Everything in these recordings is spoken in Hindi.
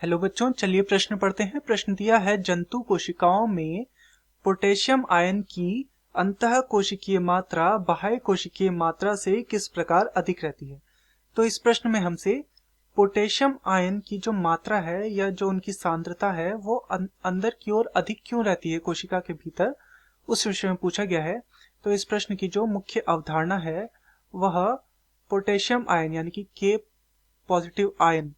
हेलो बच्चों, चलिए प्रश्न पढ़ते हैं। प्रश्न दिया है जंतु कोशिकाओं में पोटेशियम आयन की अंतः कोशिकीय मात्रा बाह्य कोशिकीय मात्रा से किस प्रकार अधिक रहती है। तो इस प्रश्न में हमसे पोटेशियम आयन की जो मात्रा है या जो उनकी सांद्रता है वो अंदर की ओर अधिक क्यों रहती है कोशिका के भीतर, उस विषय में पूछा गया है। तो इस प्रश्न की जो मुख्य अवधारणा है वह पोटेशियम आयन यानी कि के पॉजिटिव आयन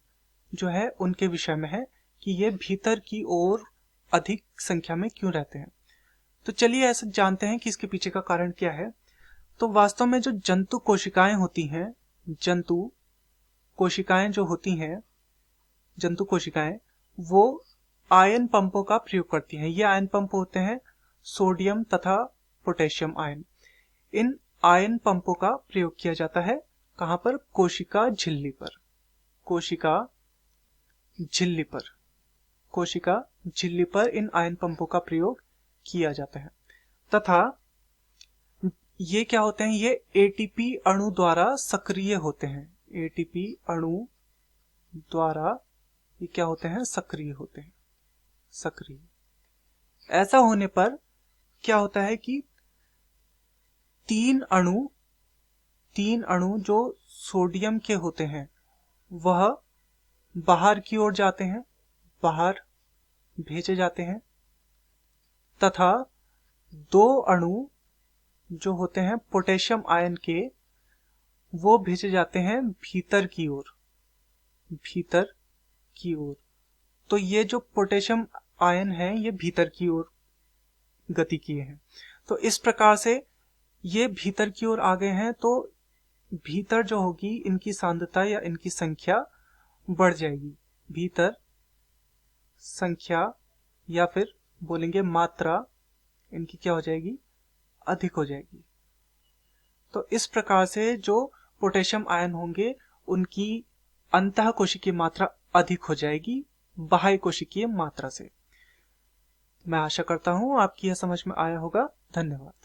जो है उनके विषय में है कि ये भीतर की ओर अधिक संख्या में क्यों रहते हैं। तो चलिए ऐसा जानते हैं कि इसके पीछे का कारण क्या है। तो वास्तव में जो जंतु कोशिकाएं होती हैं, जंतु कोशिकाएं जो होती हैं, जंतु कोशिकाएं वो आयन पंपों का प्रयोग करती हैं। ये आयन पंप होते हैं सोडियम तथा पोटेशियम आयन। इन आयन पंपों का प्रयोग किया जाता है कहां पर? कोशिका झिल्ली पर। कोशिका झिल्ली पर, कोशिका झिल्ली पर इन आयन पंपों का प्रयोग किया जाता है। तथा ये क्या होते हैं? ये एटीपी अणु द्वारा सक्रिय होते हैं। एटीपी अणु द्वारा ये क्या होते हैं? सक्रिय होते हैं। सक्रिय ऐसा होने पर क्या होता है कि तीन अणु जो सोडियम के होते हैं वह बाहर की ओर जाते हैं, बाहर भेजे जाते हैं, तथा दो अणु जो होते हैं पोटेशियम आयन के वो भेजे जाते हैं भीतर की ओर, भीतर की ओर। तो ये जो पोटेशियम आयन है ये भीतर की ओर गति किए हैं। तो इस प्रकार से ये भीतर की ओर आ गए हैं, तो भीतर जो होगी इनकी सांद्रता या इनकी संख्या बढ़ जाएगी। भीतर संख्या या फिर बोलेंगे मात्रा इनकी क्या हो जाएगी? अधिक हो जाएगी। तो इस प्रकार से जो पोटेशियम आयन होंगे उनकी अंतः कोशिकीय मात्रा अधिक हो जाएगी बाह्य कोशिकीय मात्रा से। मैं आशा करता हूं आपकी यह समझ में आया होगा। धन्यवाद।